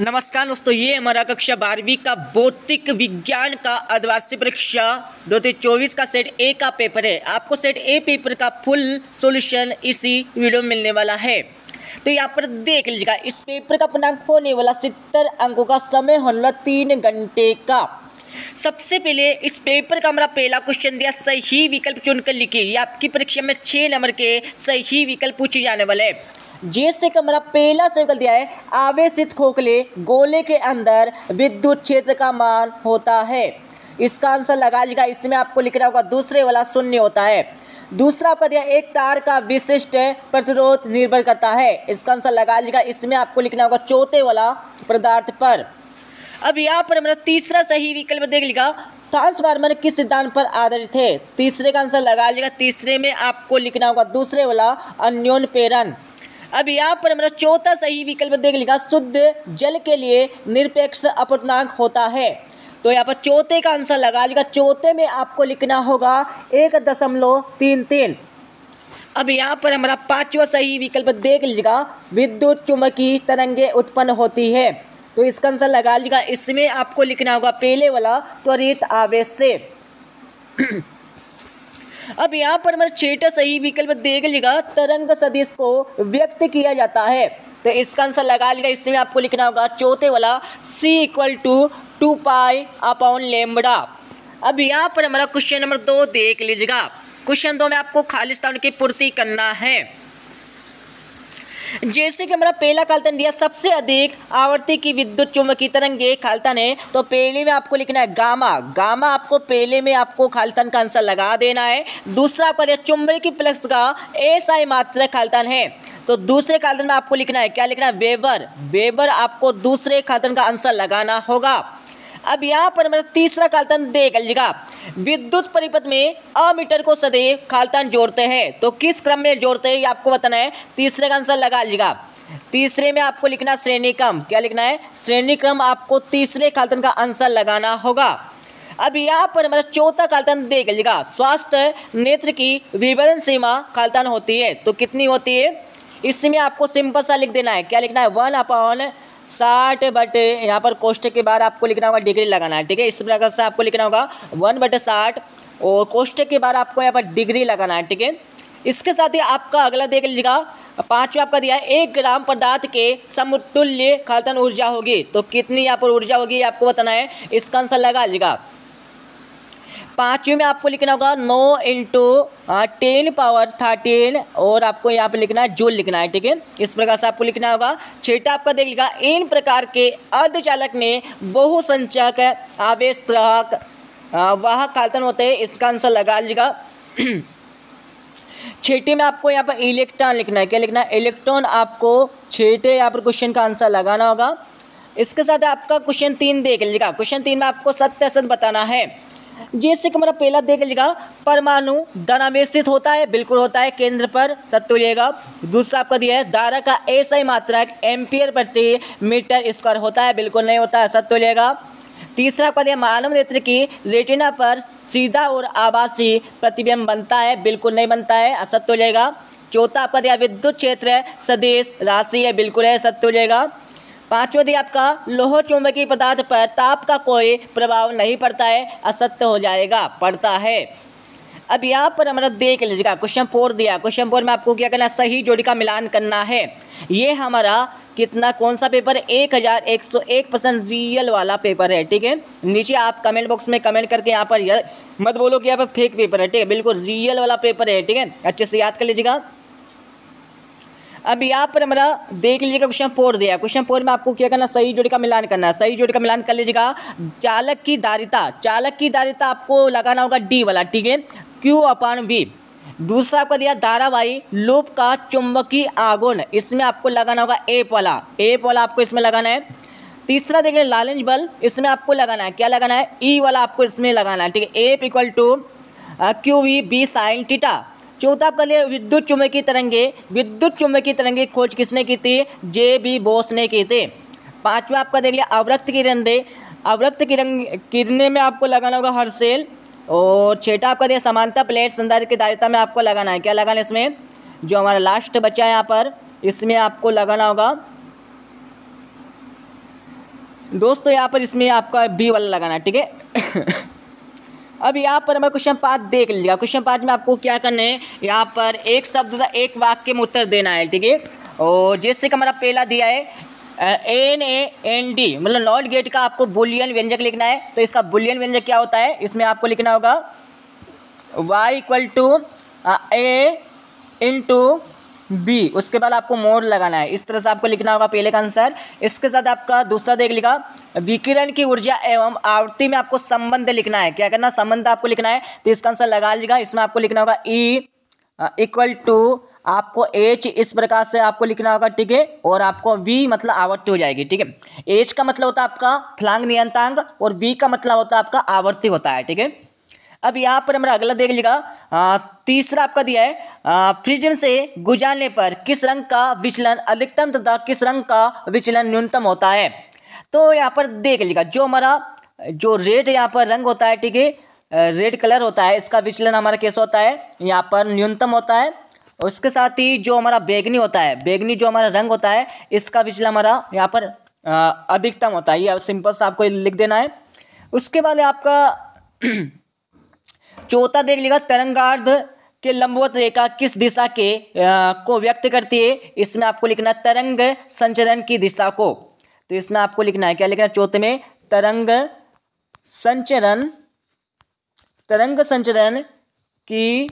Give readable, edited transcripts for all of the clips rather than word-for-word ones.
नमस्कार दोस्तों, ये हमारा कक्षा 12वीं का भौतिक विज्ञान का अर्धवार्षिक परीक्षा 2024 का सेट ए का पेपर है। आपको सेट ए पेपर का फुल सॉल्यूशन इसी वीडियो में मिलने वाला है। तो यहाँ पर देख लीजिएगा, इस पेपर का पूर्णांक होने वाला 70 अंकों का, समय होने वाला 3 घंटे का। सबसे पहले इस पेपर का हमारा पहला क्वेश्चन दिया, सही विकल्प चुनकर लिखिए। ये आपकी परीक्षा में 6 नंबर के सही विकल्प पूछे जाने वाले हैं। जैसे कि हमारा पहला सवाल दिया है, आवेशित खोखले गोले के अंदर विद्युत क्षेत्र का मान होता है। इसका आंसर लगा लीजिएगा। इसमें आपको लिखना होगा दूसरे वाला शून्य होता है। दूसरा आपका दिया, एक तार का विशिष्ट प्रतिरोध निर्भर करता है। इसका आंसर लगा लीजिएगा। इसमें आपको लिखना होगा चौथे वाला पदार्थ पर। अब यहाँ पर हमारा तीसरा सही विकल्प देख लीजिएगा, ट्रांसफार्मर किस सिद्धांत पर आधारित है। तीसरे का आंसर लगा लीजिएगा। तीसरे में आपको लिखना होगा दूसरे वाला अन्योन्य प्रेरण। अब यहाँ पर हमारा चौथा सही विकल्प देख लीजिएगा, शुद्ध जल के लिए निरपेक्ष अपवर्तनांक होता है। तो यहाँ पर चौथे का आंसर लगा लीजिएगा। चौथे में आपको लिखना होगा 1.33। अब यहाँ पर हमारा पांचवा सही विकल्प देख लीजिएगा, विद्युत चुम्बकीय तरंगें उत्पन्न होती है। तो इसका आंसर लगा लीजिएगा। इसमें आपको लिखना होगा पहले वाला त्वरित आवेश से। अब यहाँ पर हमारा छठा सही विकल्प देख लीजिएगा, तरंग सदिश को व्यक्त किया जाता है। तो इसका आंसर लगा लीजिएगा। इसमें आपको लिखना होगा चौथे वाला c=2π/λ। अब यहाँ पर हमारा क्वेश्चन नंबर 2 देख लीजिएगा। क्वेश्चन 2 में आपको खाली स्थान की पूर्ति करना है। जैसे कि हमारा पहला खालिस्तान दिया, सबसे अधिक आवर्ती की विद्युत चुम्बकीय तरंगे खालिस्तान है। तो पहले में आपको लिखना है गामा। गामा आपको पहले में आपको खालिस्तान का आंसर लगा देना है। दूसरा आपका दिया, चुंबकीय फ्लक्स का एसआई मात्रक खालिस्तान है। तो दूसरे खालिस्तान में आपको लिखना है, क्या लिखना है, वेबर। वेबर आपको दूसरे खालिस्तान का आंसर लगाना होगा। अब यहाँ पर हमारा तीसरा खालिस्तान देख लीजिएगा, विद्युत परिपथ में अमीटर को सदैव खालिस्तान जोड़ते हैं। तो किस क्रम में जोड़ते हैं ये आपको बताना है। तीसरे का आंसर लगा लीजिएगा। तीसरे में आपको लिखना श्रेणी क्रम। क्या लिखना है, श्रेणी क्रम। आपको तीसरे खालिस्तान का आंसर लगाना होगा। अब यहाँ पर हमारा चौथा खालिस्तान देख लीजिएगा, स्वास्थ्य नेत्र की विभेदन सीमा खालिस्तान होती है। तो कितनी होती है, इसमें आपको सिंपल सा लिख देना है। क्या लिखना है, 1/60 बटे, यहाँ पर कोष्ठक के बाद आपको लिखना होगा डिग्री लगाना है। ठीक है, इस प्रकार से आपको लिखना होगा 1/60 और कोष्ठक के बाद आपको यहाँ पर डिग्री लगाना है। ठीक है, इसके साथ ही आपका अगला देख लीजिएगा, पांचवा आपका दिया है, 1 ग्राम पदार्थ के समतुल्य खालिस्तान ऊर्जा होगी। तो कितनी यहाँ पर ऊर्जा होगी आपको बताना है। इसका आंसर लगा लीजिएगा। पांचवें में आपको लिखना होगा 9 × 10⁻13 और आपको यहाँ पे लिखना है जूल लिखना है। ठीक है, इस प्रकार से आपको लिखना होगा। छठा आपका देख लीजिएगा, इन प्रकार के अर्धचालक में बहुसंख्यक आवेश प्रवाहक वाहक खालिस्तान होते हैं। इसका आंसर लगा लीजिएगा। छठे में आपको यहाँ पर इलेक्ट्रॉन लिखना है। क्या लिखना है, इलेक्ट्रॉन। आपको छठे यहाँ पर क्वेश्चन का आंसर लगाना होगा। इसके साथ आपका क्वेश्चन 3 देख लीजिएगा। क्वेश्चन 3 में आपको सत्य असत्य बताना है। जैसे कि हमारा पहला देख लीजिएगा, परमाणु धनावेशित होता है। बिल्कुल होता है, केंद्र पर, सत्य होइएगा। दूसरा आपका दिया है, धारा का एसआई मात्रक एम्पियर प्रति मीटर स्क्वायर होता है। बिल्कुल नहीं होता है, सत्य होइएगा। तीसरा आपका दिया, मानव नेत्र की रेटिना पर सीधा और आभासी प्रतिबिंब बनता है। बिल्कुल नहीं बनता है, असत्य हो जाएगा। चौथा आपका दिया, विद्युत क्षेत्र सदिश राशि है। बिल्कुल है, सत्य हो जाएगा। पांचवा दिया आपका, लोह चुंबकीय पदार्थ पर ताप का कोई प्रभाव नहीं पड़ता है। असत्य हो जाएगा, पड़ता है। अब यहाँ पर हमारा देख लीजिएगा, क्वेश्चन 4 दिया। क्वेश्चन 4 में आपको क्या करना है, सही जोड़ी का मिलान करना है। ये हमारा कितना, कौन सा पेपर है, 1101% जीएल वाला पेपर है। ठीक है, नीचे आप कमेंट बॉक्स में कमेंट करके यहाँ पर मत बोलो कि यहाँ पर फेक पेपर है। ठीक है, बिल्कुल जीएल वाला पेपर है। ठीक है, अच्छे से याद कर लीजिएगा। अब यहाँ पर हमारा देख लीजिएगा, क्वेश्चन 4 दिया। क्वेश्चन 4 में आपको क्या करना, सही जोड़ी का मिलान करना है। सही जोड़ी का मिलान कर लीजिएगा। चालक की धारिता, चालक की धारिता आपको लगाना होगा डी वाला। ठीक है, Q/V। दूसरा आपका दिया, धारावाही लूप का चुंबकीय आघूर्ण, इसमें आपको लगाना होगा एफ वाला। एफ वाला आपको इसमें लगाना है। तीसरा देखिए, लालेंज बल, इसमें आपको लगाना है, क्या लगाना है, ई वाला आपको इसमें लगाना है। ठीक है, F =QV sin थीटा। चौथा आपका लिए, विद्युत चुम्बकीय तरंगे, विद्युत चुम्बकीय तरंगे खोज किसने की थी, जे.बी. बोस ने की थी। पांचवा आपका देख लिया, अवरक्त किरण दे, अवरक्त किरणें में आपको लगाना होगा हर्शेल। और छठा आपका दिया, समानता प्लेट संधारित्र की धारिता में आपको लगाना है। क्या लगाना है इसमें, जो हमारा लास्ट बचा है यहाँ पर, इसमें आपको लगाना होगा दोस्तों यहाँ पर इसमें आपका बी वाला लगाना है, ठीक है। अब यहाँ पर हमारा क्वेश्चन 5 देख लीजिएगा। क्वेश्चन 5 में आपको क्या करना है, यहाँ पर एक शब्द का एक वाक्य में उत्तर देना है, ठीक है। और जैसे कि हमारा पहला दिया है NAND मतलब नॉट गेट का आपको बुलियन व्यंजक लिखना है। तो इसका बुलियन व्यंजक क्या होता है, इसमें आपको लिखना होगा y = A × B, उसके बाद आपको मोड लगाना है। इस तरह से आपको लिखना होगा पहले का आंसर। इसके साथ आपका दूसरा देख लिखा, विकिरण की ऊर्जा एवं आवृत्ति में आपको संबंध लिखना है। क्या करना, संबंध आपको लिखना है। तो इसका आंसर लगा लीजिएगा। इसमें आपको लिखना होगा E = आपको H इस प्रकार से आपको लिखना होगा, ठीक है। और आपको V मतलब आवृत्ति हो जाएगी, ठीक है। H का मतलब होता है आपका फलांग नियतांक और V का मतलब होता है आपका आवर्ती होता है, ठीक है। अब यहाँ पर हमारा अगला देख लीजिएगा। तीसरा आपका दिया है प्रिज्म से गुजारने पर किस रंग का विचलन अधिकतम तथा किस रंग का विचलन न्यूनतम होता है। तो यहाँ पर देख लीजिएगा, जो हमारा जो रेड यहाँ पर रंग होता है, ठीक है, रेड कलर होता है, इसका विचलन हमारा कैसा होता है, यहाँ पर न्यूनतम होता है। उसके साथ ही जो हमारा बैगनी होता है, बैगनी जो हमारा रंग होता है, इसका विचलन हमारा यहाँ पर अधिकतम होता है। ये सिंपल सा आपको लिख देना है। उसके बाद आपका चौथा देख लीजिएगा, तरंगार्ध के लंबवत रेखा किस दिशा के को व्यक्त करती है। इसमें आपको लिखना है तरंग संचरण की दिशा को। तो इसमें आपको लिखना है, क्या लिखना है चौथे में, तरंग संचरण की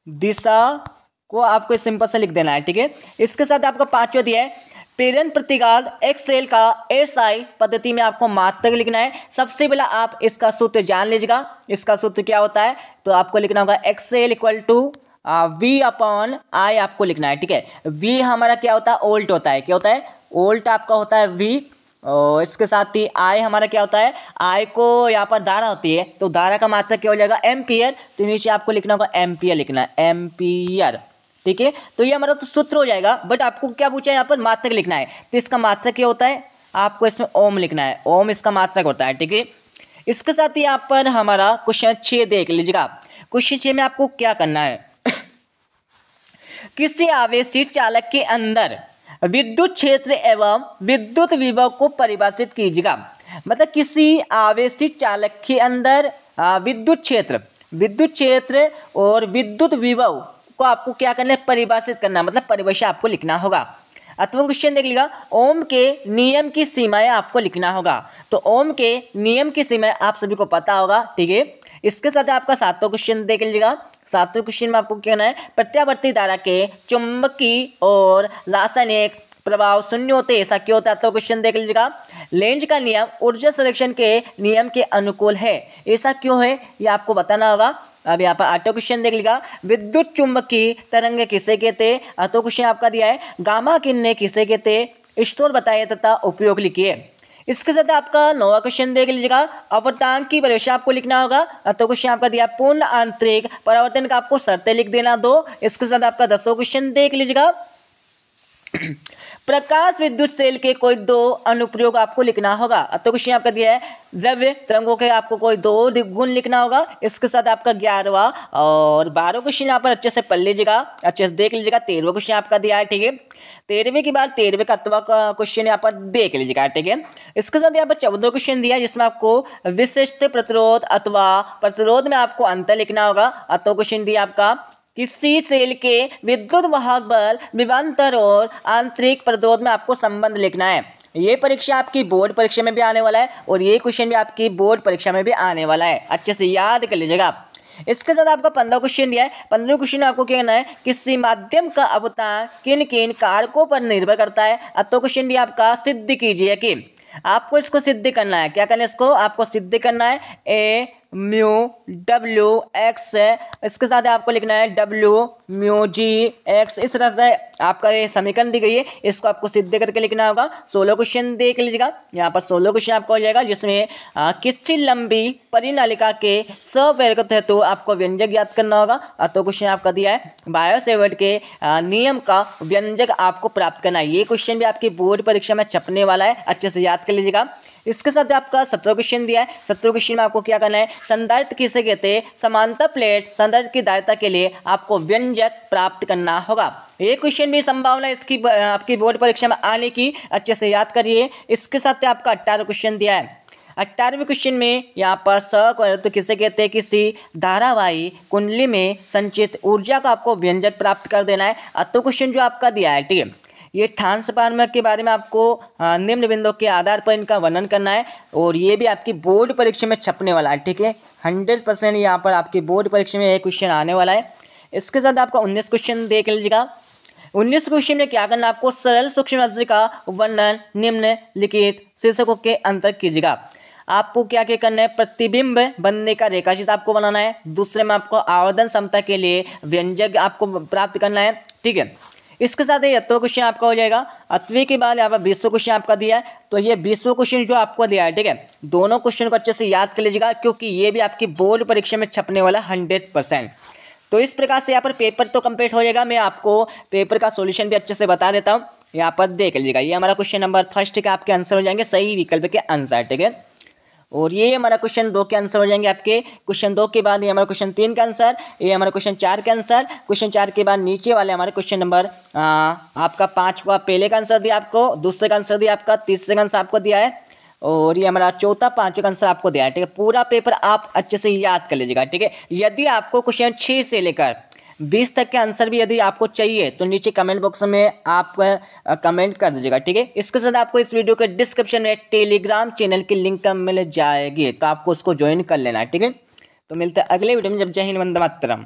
दिशा को आपको सिंपल से लिख देना है, ठीक है। इसके साथ आपका पांचवा दिया है प्रेरण प्रतिघात एक्सेल का SI पद्धति में आपको मात्रक लिखना है। सबसे पहले आप इसका सूत्र जान लीजिएगा। इसका सूत्र क्या होता है, तो आपको लिखना होगा एक्सेल = V/I आपको लिखना है, ठीक है। V हमारा क्या होता है, ओल्ट होता है। क्या होता है, ओल्ट आपका होता है V। और इसके साथ ही I हमारा क्या होता है, I को यहाँ पर धारा होती है, तो धारा का मात्रक क्या हो जाएगा, एम्पियर। तो नीचे आपको लिखना होगा एम्पियर लिखना है, एम्पियर, ठीक है। तो ये हमारा तो सूत्र हो जाएगा। बट आपको क्या पूछा है, यहाँ पर मात्रक लिखना है। तो इसका मात्रक क्या होता है, आपको इसमें ओम लिखना है, ओम इसका मात्रक होता है, ठीक है। इसके साथ ही यहाँ पर हमारा क्वेश्चन 6 देख लीजिएगा। क्वेश्चन 6 में आपको क्या करना है, किसी आवेशित चालक के अंदर विद्युत क्षेत्र एवं विद्युत विभव को परिभाषित कीजिएगा। मतलब किसी आवेशित चालक के अंदर विद्युत क्षेत्र और विद्युत विभव को आपको क्या करना है, परिभाषित करना, मतलब परिभाषा आपको लिखना होगा। अथवा क्वेश्चन देख लीजिएगा, ओम के नियम की सीमाएं आपको लिखना होगा। तो ओम के नियम की सीमाएं आप सभी को पता होगा, ठीक है। इसके साथ आपका 7वां क्वेश्चन देख लीजिएगा। 7वें क्वेश्चन में आपको क्या करना है, प्रत्यावर्ती धारा के चुंबकीय और रासायनिक प्रभाव शून्य होते, ऐसा क्यों होता है। तो क्वेश्चन देख लीजिएगा, लेंज का नियम ऊर्जा संरक्षण के नियम के अनुकूल है, ऐसा क्यों है, ये आपको बताना होगा। अब यहाँ पर 8वां क्वेश्चन देख लीजिएगा, विद्युत चुंबकीय तरंग किसे कहते हैं। तो क्वेश्चन आपका दिया है, गामा किरणें किसे कहते हैं, स्रोत बताइए तथा उपयोग लिखिए। इसके साथ आपका 9वां क्वेश्चन देख लीजिएगा, अपवर्तनांक की परिभाषा आपको लिखना होगा। तो क्वेश्चन आपका दिया पूर्ण आंतरिक परावर्तन का आपको शर्तें लिख देना 2। इसके साथ आपका 10वां क्वेश्चन देख लीजिएगा, प्रकाश विद्युत सेल के कोई 2 अनुप्रयोग आपको लिखना होगा। तो क्वेश्चन आपका दिया है द्रव्य तरंगों के आपको कोई 2 गुण लिखना होगा। इसके साथ आपका 11वां और 12वां क्वेश्चन यहाँ पर अच्छे से पढ़ लीजिएगा, अच्छे से देख लीजिएगा। 13वां क्वेश्चन आपका दिया है, ठीक है। 13वें के बाद 13वें का 8वां क्वेश्चन यहाँ पर देख लीजिएगा, ठीक है। इसके साथ यहाँ पर 14वां क्वेश्चन दिया है, जिसमें आपको विशिष्ट प्रतिरोध अथवा प्रतिरोध में आपको अंतर लिखना होगा। तो क्वेश्चन दिया आपका, किसी सेल के विद्युत वाहक बल विभवांतर और आंतरिक प्रतिरोध में आपको संबंध लिखना है। ये परीक्षा आपकी बोर्ड परीक्षा में भी आने वाला है और ये क्वेश्चन भी आपकी बोर्ड परीक्षा में भी आने वाला है, अच्छे से याद कर लीजिएगा। इसके साथ आपका 15वां क्वेश्चन दिया है। 15वें क्वेश्चन में आपको क्या करना है, किसी माध्यम का अपवर्तन किन किन कारकों पर निर्भर करता है। तो क्वेश्चन दिया आपका, सिद्ध कीजिए कि, आपको इसको सिद्ध करना है। क्या करना है, इसको आपको सिद्ध करना है, A म्यू W x, इसके साथ आपको लिखना है W म्यू G x। इस तरह से आपका ये समीकरण दी गई है, इसको आपको सिद्ध करके लिखना होगा। 16 क्वेश्चन देख लीजिएगा। यहाँ पर 16 क्वेश्चन आपको हो जाएगा, जिसमें किसी लंबी परिनालिका के सवैर्गत हेतु आपको व्यंजक याद करना होगा। तो क्वेश्चन आपका दिया है, बायो-सेवर्ट के नियम का व्यंजक आपको प्राप्त करना है। ये क्वेश्चन भी आपकी बोर्ड परीक्षा में छपने वाला है, अच्छे से याद कर लीजिएगा। इसके साथ आपका 17वां क्वेश्चन दिया है। 17वें क्वेश्चन में आपको क्या करना है, संधारित्र किसे कहते हैं? समांतर प्लेट संधारित्र की धारिता के लिए आपको व्यंजक प्राप्त करना होगा। ये क्वेश्चन भी संभावना इसकी आपकी बोर्ड परीक्षा में आने की, अच्छे से याद करिए। इसके साथ आपका 18 क्वेश्चन दिया है। 18वें क्वेश्चन में यहाँ पर तो किसे कहते हैं? किसी धारावाही कुंडली में संचित ऊर्जा को आपको व्यंजक प्राप्त कर देना है। तो क्वेश्चन जो आपका दिया है, ठीक है, ये ट्रांसफार्मर के बारे में आपको निम्न बिंदुओं के आधार पर इनका वर्णन करना है और ये भी आपकी बोर्ड परीक्षा में छपने वाला है, ठीक है। 100% यहाँ पर आपकी बोर्ड परीक्षा में ये क्वेश्चन आने वाला है। इसके साथ आपका 19 क्वेश्चन देख लीजिएगा। 19 क्वेश्चन में क्या करना है आपको? सरल सूक्ष्म का वर्णन निम्नलिखित शीर्षकों के अंतर कीजिएगा। आपको क्या क्या करना है? प्रतिबिंब बनने का रेखाचित्र आपको बनाना है। दूसरे में आपको आवर्धन क्षमता के लिए व्यंजक आपको प्राप्त करना है, ठीक है। इसके साथ ये 18 क्वेश्चन आपका हो जाएगा। 18 के बाद यहाँ पर 20 क्वेश्चन आपका दिया है, तो ये 20 क्वेश्चन जो आपको दिया है, ठीक है, दोनों क्वेश्चन को अच्छे से याद कर लीजिएगा क्योंकि ये भी आपकी बोर्ड परीक्षा में छपने वाला 100%। तो इस प्रकार से यहाँ पर पेपर तो कंप्लीट हो जाएगा। मैं आपको पेपर का सॉल्यूशन भी अच्छे से बता देता हूँ। यहाँ पर देख लीजिएगा, ये हमारा क्वेश्चन नंबर फर्स्ट के आपके आंसर हो जाएंगे सही विकल्प के आंसर, ठीक है। और ये हमारा क्वेश्चन 2 के आंसर हो जाएंगे आपके। क्वेश्चन 2 के बाद ये हमारा क्वेश्चन 3 का आंसर, ये हमारा क्वेश्चन 4 का आंसर। क्वेश्चन 4 के बाद नीचे वाले हमारे क्वेश्चन नंबर आपका 5 को पहले का आंसर दिया आपको, दूसरे का आंसर दिया आपका, तीसरे का आंसर आपको दिया है और ये हमारा चौथा, पांचवें का आंसर आपको दिया है, ठीक है। पूरा पेपर आप अच्छे से याद कर लीजिएगा, ठीक है। यदि आपको क्वेश्चन 6 से लेकर 20 तक के आंसर भी यदि आपको चाहिए तो नीचे कमेंट बॉक्स में आप कमेंट कर दीजिएगा, ठीक है। इसके साथ आपको इस वीडियो के डिस्क्रिप्शन में टेलीग्राम चैनल की लिंक मिल जाएगी, तो आपको उसको ज्वाइन कर लेना है, ठीक है। तो मिलते हैं अगले वीडियो में। जब जय हिंद, वंदे मातरम।